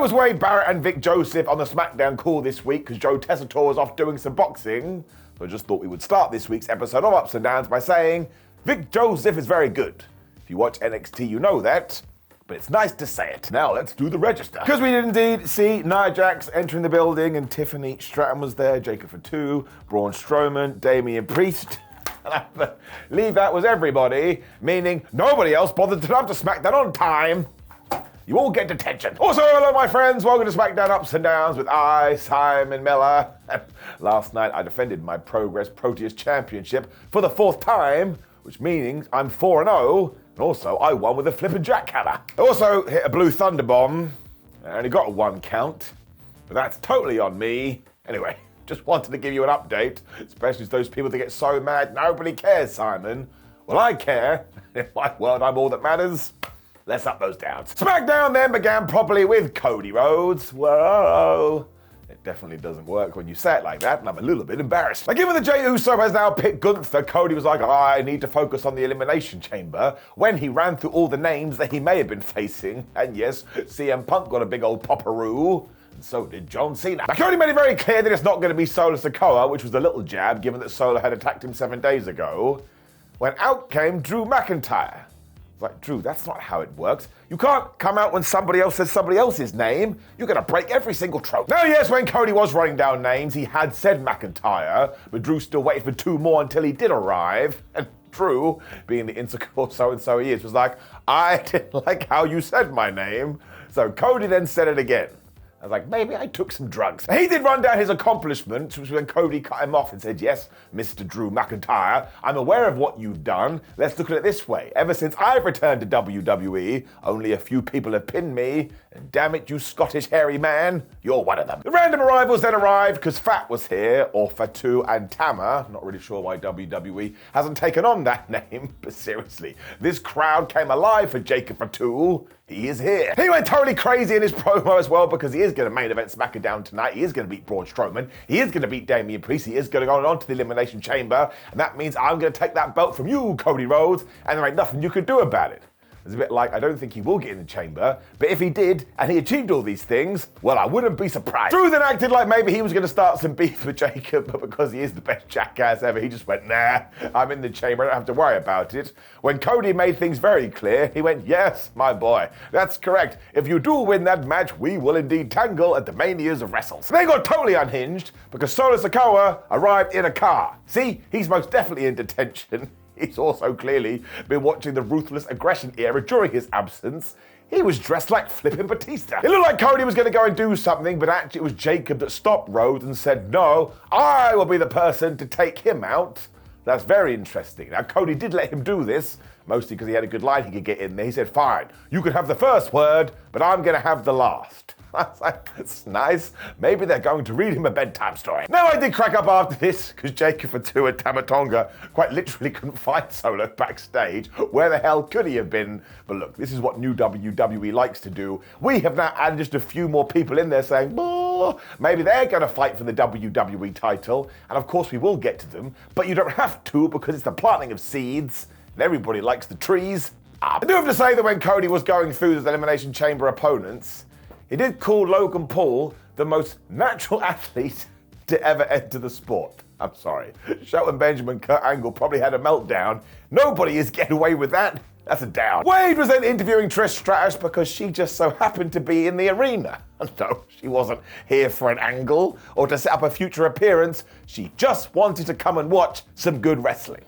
was Wade Barrett and Vic Joseph on the SmackDown call this week because Joe Tessitore was off doing some boxing. So I just thought we would start this week's episode of Ups and Downs by saying Vic Joseph is very good. If you watch NXT, you know that. But it's nice to say it. Now let's do the register. Because we did indeed see Nia Jax entering the building and Tiffany Stratton was there, Jacob Fatu, Braun Strowman, Damian Priest. And I believe that was everybody, meaning nobody else bothered to come to SmackDown on time. You all get detention. Also, hello my friends, welcome to SmackDown Ups and Downs with I, Simon Miller. Last night I defended my Progress Proteus Championship for the 4th time, which means I'm 4-0. And also, I won with a flippin' jackhammer. I also hit a blue thunder bomb. I only got a 1 count, but that's totally on me. Anyway, just wanted to give you an update, especially to those people that get so mad nobody cares, Simon. Well, I care. In my world, I'm all that matters. Let's up those downs. SmackDown then began properly with Cody Rhodes. Whoa. It definitely doesn't work when you say it like that, and I'm a little bit embarrassed. Now, given that Jey Uso has now picked Gunther, Cody was like, I need to focus on the Elimination Chamber, when he ran through all the names that he may have been facing. And yes, CM Punk got a big old popperoo, and so did John Cena. Now, Cody made it very clear that it's not going to be Solo Sikoa, which was a little jab, given that Solo had attacked him 7 days ago, when out came Drew McIntyre. It's like, Drew, that's not how it works. You can't come out when somebody else says somebody else's name. You're going to break every single trope. Now, yes, when Cody was running down names, he had said McIntyre, but Drew still waited for 2 more until he did arrive. And Drew, being the insecure so-and-so he is, was like, I didn't like how you said my name. So Cody then said it again. I was like, maybe I took some drugs. He did run down his accomplishments, which was when Cody cut him off and said, yes, Mr. Drew McIntyre, I'm aware of what you've done. Let's look at it this way. Ever since I've returned to WWE, only a few people have pinned me, and damn it, you Scottish hairy man, you're one of them. The random arrivals then arrived because Fat was here, or Fatu and Tama. Not really sure why WWE hasn't taken on that name, but seriously, this crowd came alive for Jacob Fatu. He is here. He went totally crazy in his promo as well because he is going to main event SmackDown tonight. He is going to beat Braun Strowman. He is going to beat Damian Priest. He is going to go on to the Elimination Chamber. And that means I'm going to take that belt from you, Cody Rhodes, and there ain't nothing you can do about it. It's a bit like, I don't think he will get in the chamber, but if he did, and he achieved all these things, well, I wouldn't be surprised. Drew then acted like maybe he was going to start some beef with Jacob, but because he is the best jackass ever, he just went, nah, I'm in the chamber, I don't have to worry about it. When Cody made things very clear, he went, yes, my boy, that's correct. If you do win that match, we will indeed tangle at the manias of wrestles. They got totally unhinged because Solo Sikoa arrived in a car. See, he's most definitely in detention. He's also clearly been watching the Ruthless Aggression era during his absence. He was dressed like flippin' Batista. It looked like Cody was going to go and do something, but actually it was Jacob that stopped Rhodes and said, no, I will be the person to take him out. That's very interesting. Now, Cody did let him do this, mostly because he had a good line he could get in there. He said, fine, you can have the first word, but I'm going to have the last. I was like, that's nice. Maybe they're going to read him a bedtime story. Now, I did crack up after this because Jacob Fatu and Tama Tonga quite literally couldn't find Solo backstage. Where the hell could he have been? But look, this is what new WWE likes to do. We have now added just a few more people in there saying, oh, maybe they're going to fight for the WWE title. And of course, we will get to them. But you don't have to because it's the planting of seeds. And everybody likes the trees. I do have to say that when Cody was going through his Elimination Chamber opponents, he did call Logan Paul the most natural athlete to ever enter the sport. I'm sorry. Shelton Benjamin, Kurt Angle probably had a meltdown. Nobody is getting away with that. That's a down. Wade was then interviewing Trish Stratus because she just so happened to be in the arena. No, she wasn't here for an angle or to set up a future appearance. She just wanted to come and watch some good wrestling.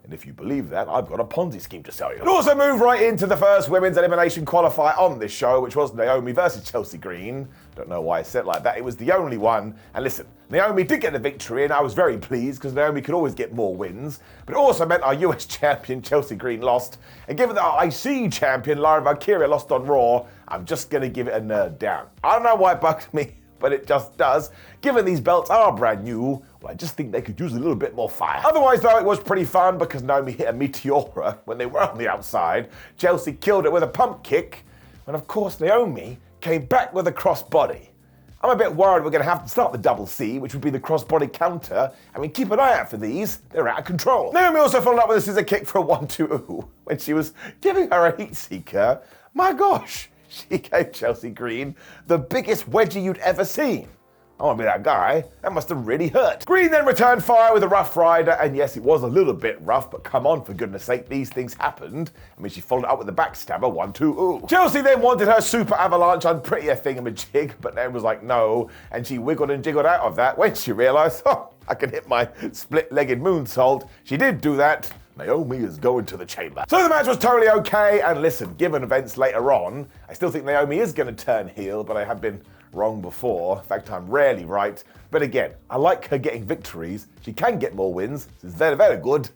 And if you believe that, I've got a Ponzi scheme to sell you. And also move right into the first women's elimination qualifier on this show, which was Naomi versus Chelsea Green. Don't know why I said it like that. It was the only one. And listen, Naomi did get the victory, and I was very pleased because Naomi could always get more wins. But it also meant our US champion, Chelsea Green, lost. And given that our IC champion, Lara Valkyria, lost on Raw, I'm just going to give it a nerd down. I don't know why it bugs me, but it just does. Given these belts are brand new, well, I just think they could use a little bit more fire. Otherwise, though, it was pretty fun because Naomi hit a Meteora when they were on the outside. Chelsea killed it with a pump kick. And of course, Naomi came back with a crossbody. I'm a bit worried we're going to have to start the double C, which would be the crossbody counter. I mean, keep an eye out for these. They're out of control. Naomi also followed up with a scissor kick for a 1-2 when she was giving her a heat seeker. My gosh, She gave Chelsea Green the biggest wedgie you'd ever seen. I want to be that guy. That must have really hurt. Green then returned fire with a Rough Rider, and yes, it was a little bit rough, but come on, for goodness sake, these things happened. I mean, she followed up with the backstabber, 1-2, ooh. Chelsea then wanted her super avalanche unprettier thingamajig, but then was like, no, and she wiggled and jiggled out of that when she realized, oh, I can hit my split-legged moonsault. She did do that. Naomi is going to the chamber. So the match was totally okay, and listen, given events later on, I still think Naomi is going to turn heel, but I have been wrong before. In fact, I'm rarely right. But again, I like her getting victories. She can get more wins. This is very, very good.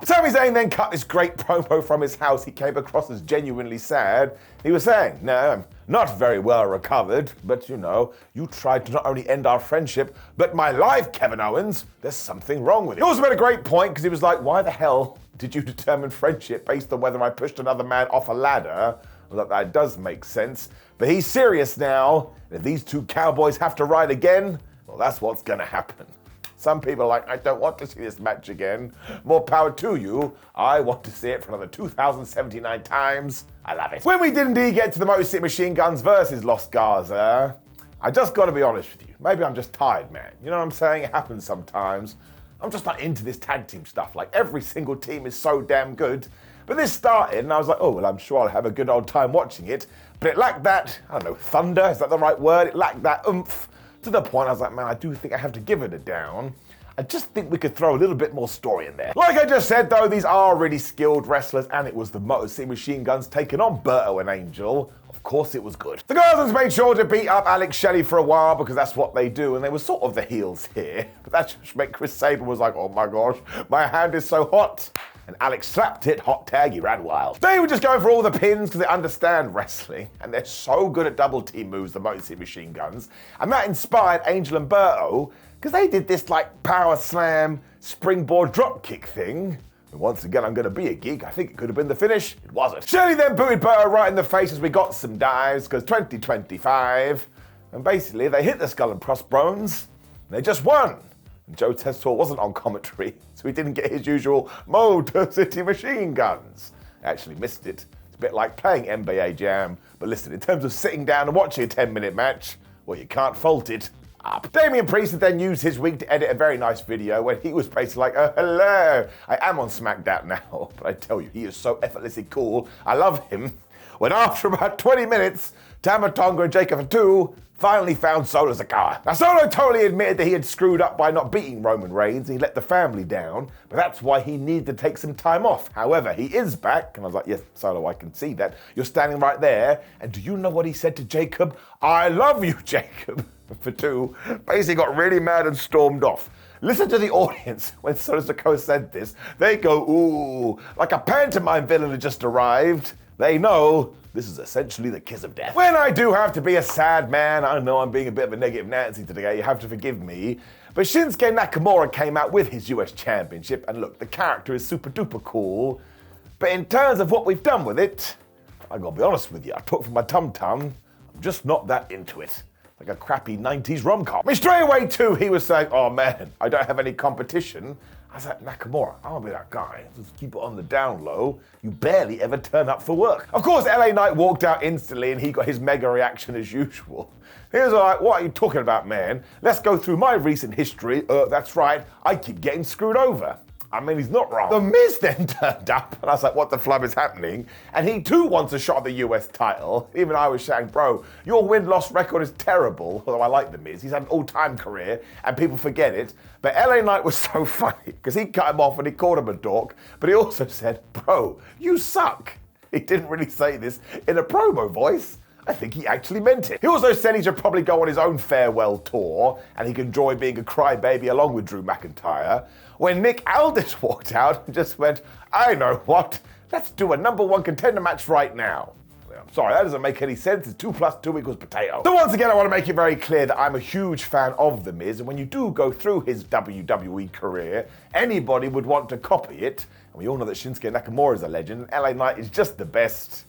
Sami Zayn then cut this great promo from his house. He came across as genuinely sad. He was saying, no, I'm not very well recovered, but you know, you tried to not only end our friendship, but my life, Kevin Owens. There's something wrong with it. He also made a great point because he was like, why the hell did you determine friendship based on whether I pushed another man off a ladder? Well, that does make sense. But he's serious now. If these two cowboys have to ride again, well, that's what's going to happen. Some people are like, I don't want to see this match again. More power to you. I want to see it for another 2,079 times. I love it. When we did indeed get to the Motor City Machine Guns versus Los Garza, I just got to be honest with you. Maybe I'm just tired, man. You know what I'm saying? It happens sometimes. I'm just not into this tag team stuff. Like, every single team is so damn good. But this started, and I was like, oh, well, I'm sure I'll have a good old time watching it. But it lacked that, I don't know, thunder, is that the right word? It lacked that oomph. To the point I was like, man, I do think I have to give it a down. I just think we could throw a little bit more story in there. Like I just said, though, these are really skilled wrestlers, and it was the Motor City Machine Guns taking on Berto and Angel. Of course it was good. The Garzans made sure to beat up Alex Shelley for a while because that's what they do, and they were sort of the heels here. But that just made Chris Sabin was like, oh my gosh, my hand is so hot. And Alex slapped it, hot tag, he ran wild. They were just going for all the pins because they understand wrestling, and they're so good at double team moves, the Motor City Machine Guns. And that inspired Angel and Berto because they did this like power slam, springboard drop kick thing. And once again, I'm going to be a geek. I think it could have been the finish. It wasn't. Shelley then booted Berto right in the face as we got some dives because 2025. And basically, they hit the Skull and Crossbones, and they just won. And Joe Tessor wasn't on commentary, so he didn't get his usual Motor City Machine Guns. I actually missed it. It's a bit like playing NBA Jam. But listen, in terms of sitting down and watching a 10-minute match, well, you can't fault it. Damian Priest had then used his week to edit a very nice video when he was basically like, oh, hello, I am on SmackDown now. But I tell you, he is so effortlessly cool. I love him. When after about 20 minutes, Tama Tonga and Jacob Fatu finally found Solo Sikoa. Now, Solo totally admitted that he had screwed up by not beating Roman Reigns, and he let the family down, but that's why he needed to take some time off. However, he is back, and I was like, yes, Solo, I can see that. You're standing right there, and do you know what he said to Jacob? I love you, Jacob. Fatu basically got really mad and stormed off. Listen to the audience when Solo Sikoa said this. They go, ooh, like a pantomime villain had just arrived. They know this is essentially the kiss of death. When I do have to be a sad man, I know I'm being a bit of a negative Nancy today, you have to forgive me. But Shinsuke Nakamura came out with his US Championship, and look, the character is super duper cool. But in terms of what we've done with it, I gotta be honest with you, I talk from my tum-tum, I'm just not that into it. Like a crappy 90s rom-com. I mean, straight away too, he was saying, oh man, I don't have any competition. I was like, Nakamura, I don't be that guy. Just keep it on the down low. You barely ever turn up for work. Of course, LA Knight walked out instantly and he got his mega reaction as usual. He was like, what are you talking about, man? Let's go through my recent history. That's right, I keep getting screwed over. I mean, he's not wrong. The Miz then turned up, and I was like, what the flub is happening? And he too wants a shot at the US title. Even I was saying, bro, your win-loss record is terrible, although I like The Miz. He's had an all-time career, and people forget it. But LA Knight was so funny, because he cut him off and he called him a dork, but he also said, bro, you suck. He didn't really say this in a promo voice. I think he actually meant it. He also said he should probably go on his own farewell tour, and he can enjoy being a crybaby along with Drew McIntyre. When Nick Aldis walked out and just went, I know what, let's do a #1 contender match right now. I'm sorry, that doesn't make any sense. It's 2 + 2 = potato. So once again, I want to make it very clear that I'm a huge fan of The Miz, and when you do go through his WWE career, anybody would want to copy it. And we all know that Shinsuke Nakamura is a legend, and LA Knight is just the best.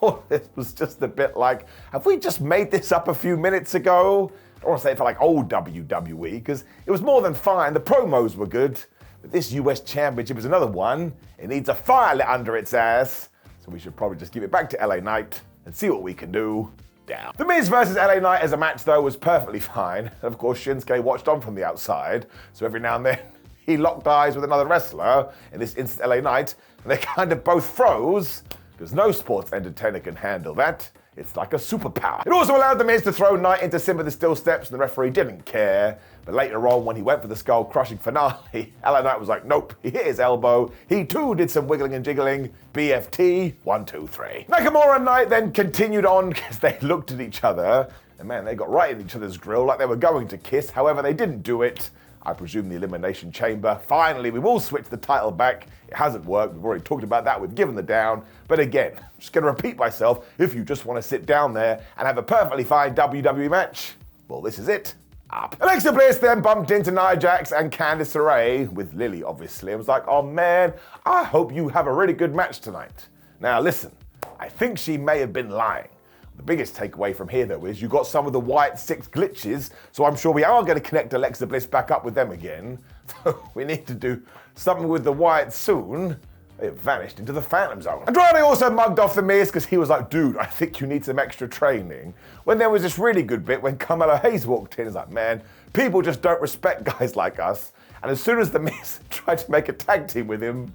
Oh, this was just a bit like, have we just made this up a few minutes ago? I don't want to say it for like old WWE, because it was more than fine. The promos were good, but this US Championship is another one. It needs a fire lit under its ass, so we should probably just give it back to LA Knight and see what we can do down. The Miz versus LA Knight as a match, though, was perfectly fine. And of course, Shinsuke watched on from the outside, so every now and then he locked eyes with another wrestler, in this instance LA Knight, and they kind of both froze, because no sports entertainer can handle that. It's like a superpower. It also allowed The Miz to throw Knight into Sympathy Still Steps, and the referee didn't care. But later on, when he went for the skull-crushing finale, LA Knight was like, nope, he hit his elbow. He too did some wiggling and jiggling. BFT, 1, 2, 3. Nakamura and Knight then continued on because they looked at each other, and man, they got right in each other's grill like they were going to kiss. However, they didn't do it. I presume the Elimination Chamber. Finally, we will switch the title back. It hasn't worked. We've already talked about that. We've given the down. But again, I'm just going to repeat myself. If you just want to sit down there and have a perfectly fine WWE match, well, this is it. Up. Alexa Bliss then bumped into Nia Jax and Candice LeRae, with Lily, obviously. I was like, oh man, I hope you have a really good match tonight. Now listen, I think she may have been lying. The biggest takeaway from here, though, is you got some of the White 6 glitches, so I'm sure we are going to connect Alexa Bliss back up with them again. So we need to do something with the White soon. It vanished into the Phantom Zone. Andrade also mugged off The Miz because he was like, dude, I think you need some extra training. When there was this really good bit when Carmelo Hayes walked in, he's like, man, people just don't respect guys like us. And as soon as The Miz tried to make a tag team with him,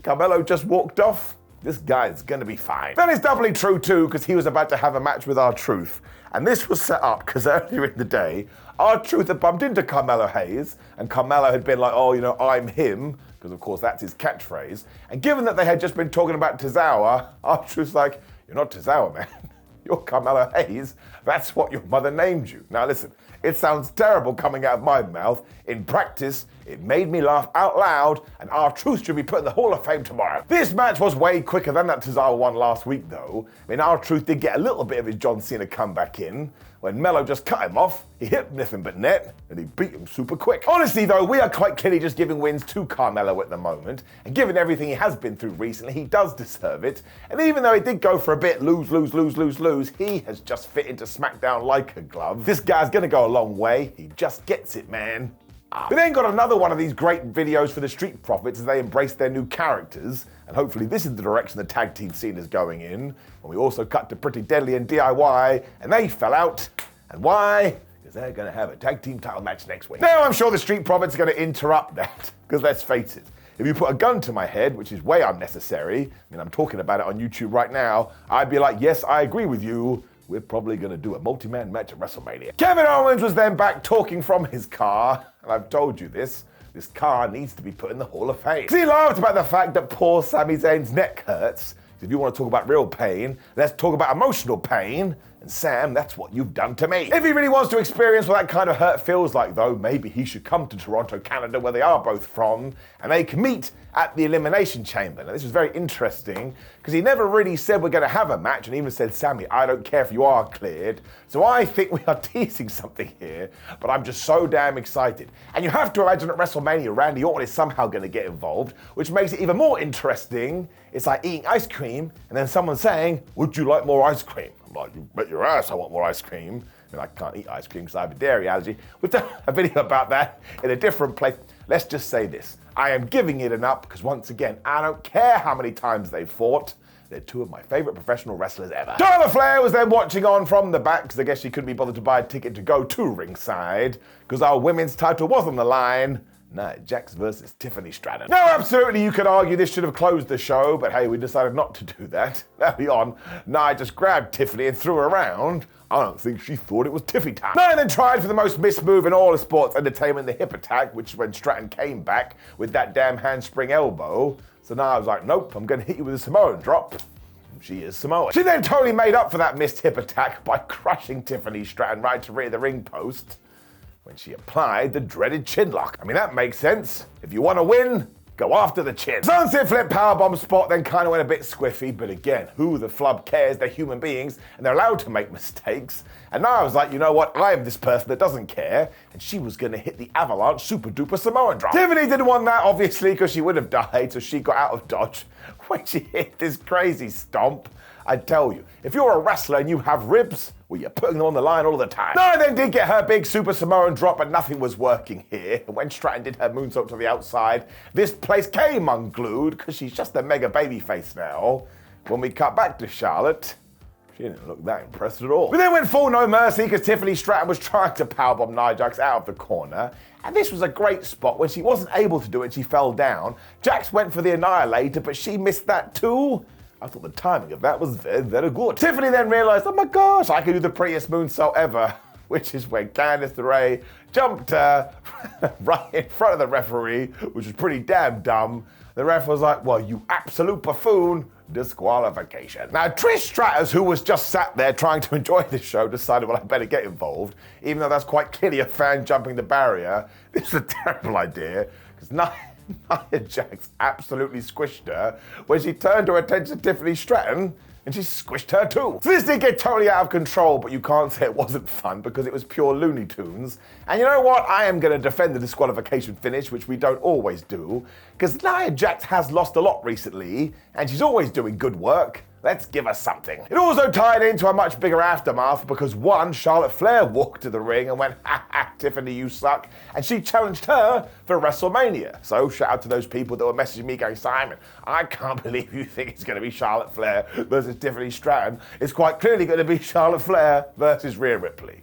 Carmelo just walked off. This guy's gonna be fine. That is doubly true too, because he was about to have a match with R-Truth. And this was set up because earlier in the day, R-Truth had bumped into Carmelo Hayes, and Carmelo had been like, oh, you know, I'm him, because of course that's his catchphrase. And given that they had just been talking about Tozawa, R-Truth's like, you're not Tozawa, man. You're Carmelo Hayes. That's what your mother named you. Now listen, it sounds terrible coming out of my mouth. In practice, it made me laugh out loud, and R-Truth should be put in the Hall of Fame tomorrow. This match was way quicker than that Tozawa one last week, though. I mean, R-Truth did get a little bit of his John Cena comeback in. When Melo just cut him off, he hit nothing but net, and he beat him super quick. Honestly, though, we are quite clearly just giving wins to Carmelo at the moment, and given everything he has been through recently, he does deserve it. And even though he did go for a bit lose, he has just fit into SmackDown like a glove. This guy's gonna go a long way. He just gets it, man. We then got another one of these great videos for the Street Profits as they embrace their new characters, and hopefully this is the direction the tag team scene is going in. And we also cut to Pretty Deadly and DIY, and they fell out. And why? Because they're going to have a tag team title match next week. Now I'm sure the Street Profits are going to interrupt that, because let's face it, if you put a gun to my head, which is way unnecessary, I mean, I'm talking about it on YouTube right now, I'd be like, yes, I agree with you. We're probably going to do a multi-man match at WrestleMania. Kevin Owens was then back talking from his car, and I've told you this car needs to be put in the Hall of Fame. He laughed about the fact that poor Sami Zayn's neck hurts. If you want to talk about real pain, let's talk about emotional pain. And Sam, that's what you've done to me. If he really wants to experience what that kind of hurt feels like, though, maybe he should come to Toronto, Canada, where they are both from, and they can meet at the Elimination Chamber. Now, this was very interesting, because he never really said we're going to have a match, and even said, Sammy, I don't care if you are cleared. So I think we are teasing something here, but I'm just so damn excited. And you have to imagine at WrestleMania, Randy Orton is somehow going to get involved, which makes it even more interesting. It's like eating ice cream, and then someone saying, would you like more ice cream? I'm like, you bet your ass I want more ice cream. I mean, I can't eat ice cream because I have a dairy allergy. We've done a video about that in a different place. Let's just say this. I am giving it an up because, once again, I don't care how many times they fought. They're two of my favorite professional wrestlers ever. Charlotte Flair was then watching on from the back because I guess she couldn't be bothered to buy a ticket to go to ringside because our women's title was on the line. Nia Jax versus Tiffany Stratton. Now, absolutely, you could argue this should have closed the show, but hey, we decided not to do that. Early on, Nia just grabbed Tiffany and threw her around. I don't think she thought it was Tiffy time. Nia then tried for the most missed move in all of sports entertainment, the hip attack, which is when Stratton came back with that damn handspring elbow. So Nia was like, nope, I'm gonna hit you with a Samoan drop. She is Samoan. She then totally made up for that missed hip attack by crushing Tiffany Stratton right to rear the ring post when she applied the dreaded chin lock. I mean, that makes sense. If you want to win, go after the chin. Sunset flip powerbomb spot then kind of went a bit squiffy, but again, who the flub cares? They're human beings, and they're allowed to make mistakes. And now I was like, you know what? I am this person that doesn't care, and she was going to hit the avalanche super duper Samoan drop. Tiffany didn't want that, obviously, because she would have died, so she got out of dodge when she hit this crazy stomp. I tell you, if you're a wrestler and you have ribs, well, you're putting them on the line all the time. Nia then did get her big super Samoan drop, but nothing was working here. And when Stratton did her moonsault to the outside, this place came unglued because she's just a mega babyface now. When we cut back to Charlotte She didn't look that impressed at all. We then went full no mercy because Tiffany Stratton was trying to powerbomb Nia Jax out of the corner. And this was a great spot. When she wasn't able to do it, she fell down. Jax went for the Annihilator, but she missed that too. I thought the timing of that was very, very good. Tiffany then realized, oh my gosh, I can do the prettiest moonsault ever. Which is when Candice LeRae jumped right in front of the referee, which was pretty damn dumb. The ref was like, well, you absolute buffoon, disqualification. Now, Trish Stratus, who was just sat there trying to enjoy this show, decided, well, I better get involved, even though that's quite clearly a fan jumping the barrier. This is a terrible idea, because Nia Jax absolutely squished her when she turned her attention to Tiffany Stratton, and she squished her too. So this did get totally out of control, but you can't say it wasn't fun because it was pure Looney Tunes. And you know what? I am going to defend the disqualification finish, which we don't always do, because Nia Jax has lost a lot recently, and she's always doing good work. Let's give her something. It also tied into a much bigger aftermath because one, Charlotte Flair walked to the ring and went, ha ha, Tiffany, you suck. And she challenged her for WrestleMania. So shout out to those people that were messaging me going, Simon, I can't believe you think it's going to be Charlotte Flair versus Tiffany Stratton. It's quite clearly going to be Charlotte Flair versus Rhea Ripley.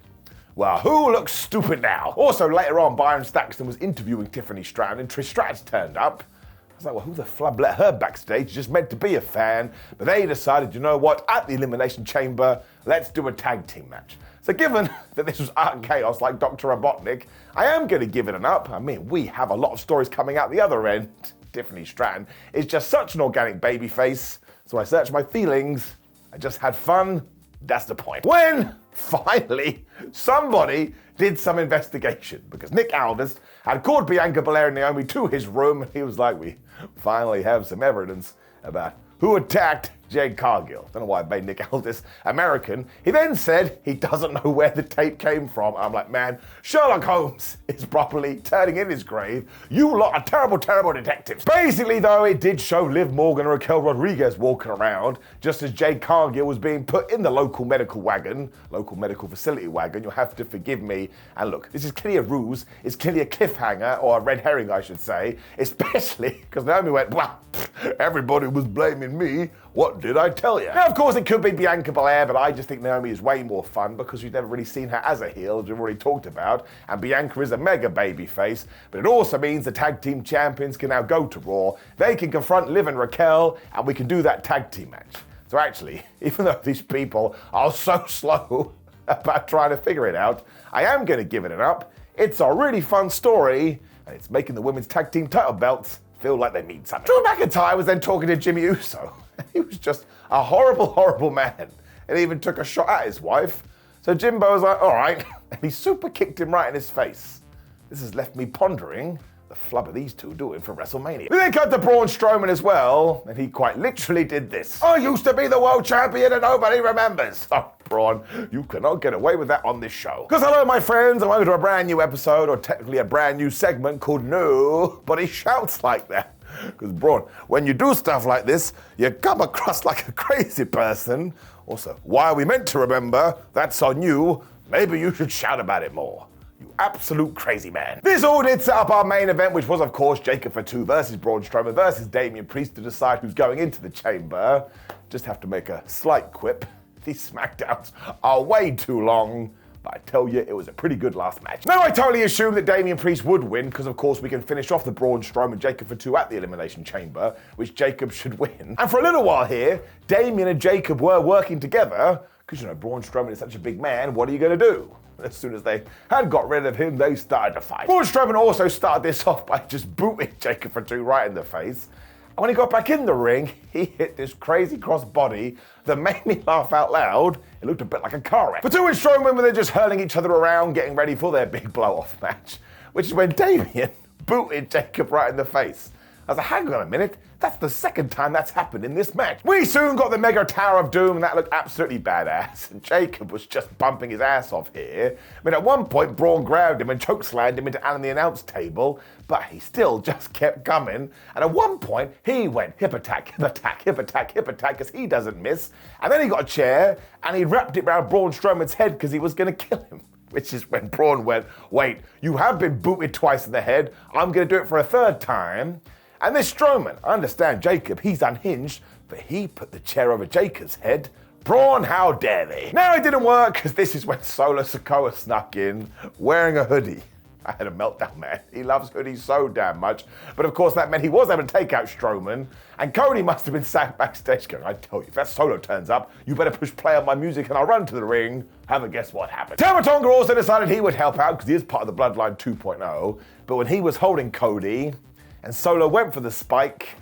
Well, who looks stupid now? Also, later on, Byron Saxton was interviewing Tiffany Stratton and Trish Stratus turned up. I was like, well, who the flub let her backstage? Just meant to be a fan. But they decided, you know what, at the Elimination Chamber, let's do a tag team match. So given that this was art chaos like Dr. Robotnik, I am going to give it an up. I mean, we have a lot of stories coming out the other end. Tiffany Stratton is just such an organic babyface. So I searched my feelings. I just had fun. That's the point. When, finally, somebody did some investigation because Nick Aldis had called Bianca Belair and Naomi to his room and he was like, we finally have some evidence about who attacked Jade Cargill. Don't know why I made Nick Aldis American. He then said he doesn't know where the tape came from. I'm like, man, Sherlock Holmes is properly turning in his grave. You lot are terrible, terrible detectives. Basically, though, it did show Liv Morgan and Raquel Rodriguez walking around just as Jade Cargill was being put in the local medical facility wagon. You'll have to forgive me. And look, this is clearly a ruse. It's clearly a cliffhanger, or a red herring, I should say, especially because Naomi went, well, everybody was blaming me. What did I tell you? Now, of course, it could be Bianca Belair, but I just think Naomi is way more fun because we've never really seen her as a heel, as we've already talked about, and Bianca is a mega baby face, but it also means the tag team champions can now go to Raw. They can confront Liv and Raquel, and we can do that tag team match. So actually, even though these people are so slow about trying to figure it out, I am going to give it an up. It's a really fun story, and it's making the women's tag team title belts feel like they mean something. Drew McIntyre was then talking to Jimmy Uso. He was just a horrible, horrible man. And he even took a shot at his wife. So Jimbo was like, all right. And he super kicked him right in his face. This has left me pondering the flub of these two doing for WrestleMania. We then cut to Braun Strowman as well. And he quite literally did this. I used to be the world champion and nobody remembers. Oh, Braun, you cannot get away with that on this show. Because hello, my friends, and welcome to a brand new episode, or technically a brand new segment called Nobody Shouts Like That. Because Braun, when you do stuff like this, you come across like a crazy person. Also, why are we meant to remember? That's on you. Maybe you should shout about it more. You absolute crazy man. This all did set up our main event, which was, of course, Jacob Fatu versus Braun Strowman versus Damian Priest to decide who's going into the chamber. Just have to make a slight quip. These SmackDowns are way too long. But I tell you, it was a pretty good last match. Now, I totally assumed that Damian Priest would win, because of course we can finish off the Braun Strowman Jacob Fatu at the Elimination Chamber, which Jacob should win. And for a little while here, Damian and Jacob were working together, because you know, Braun Strowman is such a big man, what are you going to do? As soon as they had got rid of him, they started to fight. Braun Strowman also started this off by just booting Jacob Fatu right in the face. And when he got back in the ring, he hit this crazy crossbody that made me laugh out loud. It looked a bit like a car wreck. Fatu and Strowman were then just hurling each other around, getting ready for their big blow-off match, which is when Damian booted Jacob right in the face. I was like, hang on a minute, that's the second time that's happened in this match. We soon got the Mega Tower of Doom, and that looked absolutely badass. And Jacob was just bumping his ass off here. I mean, at one point, Braun grabbed him and chokeslammed him into Alan the announce table, but he still just kept coming. And at one point, he went hip attack, hip attack, hip attack, hip attack, because he doesn't miss. And then he got a chair, and he wrapped it around Braun Strowman's head because he was going to kill him. Which is when Braun went, wait, you have been booted twice in the head. I'm going to do it for a third time. And this Strowman, I understand Jacob, he's unhinged, but he put the chair over Jacob's head Braun, how dare they? Now it didn't work, because this is when Solo Sikoa snuck in wearing a hoodie. I had a meltdown, man. He loves hoodies so damn much. But of course that meant he was able to take out Strowman. And Cody must have been sat backstage going, I tell you, if that Solo turns up, you better push play on my music and I'll run to the ring. Have a guess what happened. Tama Tonga also decided he would help out because he is part of the Bloodline 2.0. But when he was holding Cody and Solo went for the spike,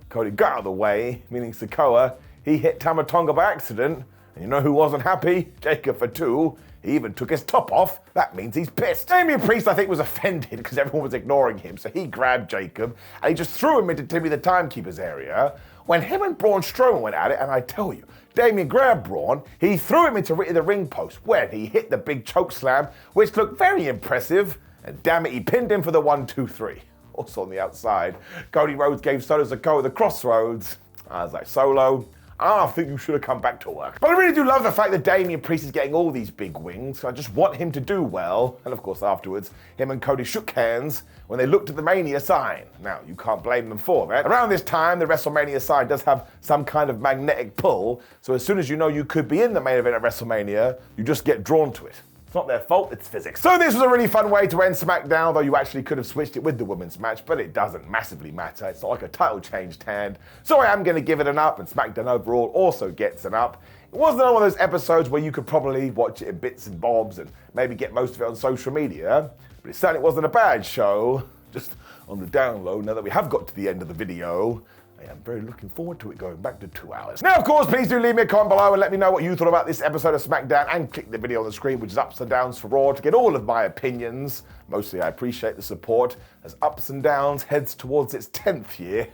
Cody got out of the way, meaning Sikoa, he hit Tama Tonga by accident. And you know who wasn't happy? Jacob Fatu. He even took his top off. That means he's pissed. Damian Priest, I think, was offended because everyone was ignoring him, so he grabbed Jacob and he just threw him into Timmy the Timekeeper's area. When him and Braun Strowman went at it, and I tell you, Damian grabbed Braun, he threw him into the ring post when he hit the big choke slam, which looked very impressive, and damn it, he pinned him for the 1-2-3. Also on the outside, Cody Rhodes gave Solo Sikoa the crossroads. I was like, Solo, I think you should have come back to work. But I really do love the fact that Damian Priest is getting all these big wings. I just want him to do well. And of course, afterwards, him and Cody shook hands when they looked at the Mania sign. Now, you can't blame them for that. Around this time, the WrestleMania sign does have some kind of magnetic pull. So as soon as you know you could be in the main event at WrestleMania, you just get drawn to it. It's not their fault, it's physics. So this was a really fun way to end SmackDown, though you actually could have switched it with the women's match, but it doesn't massively matter. It's not like a title changed hand. So I am going to give it an up, and SmackDown overall also gets an up. It wasn't one of those episodes where you could probably watch it in bits and bobs and maybe get most of it on social media, but it certainly wasn't a bad show. Just on the down low, now that we have got to the end of the video, I am very looking forward to it going back to 2 hours. Now, of course, please do leave me a comment below and let me know what you thought about this episode of SmackDown, and click the video on the screen, which is Ups and Downs for Raw, to get all of my opinions. Mostly, I appreciate the support as Ups and Downs heads towards its 10th year.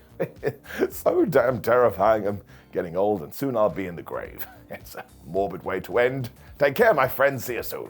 So damn terrifying. I'm getting old and soon I'll be in the grave. It's a morbid way to end. Take care, my friends. See you soon.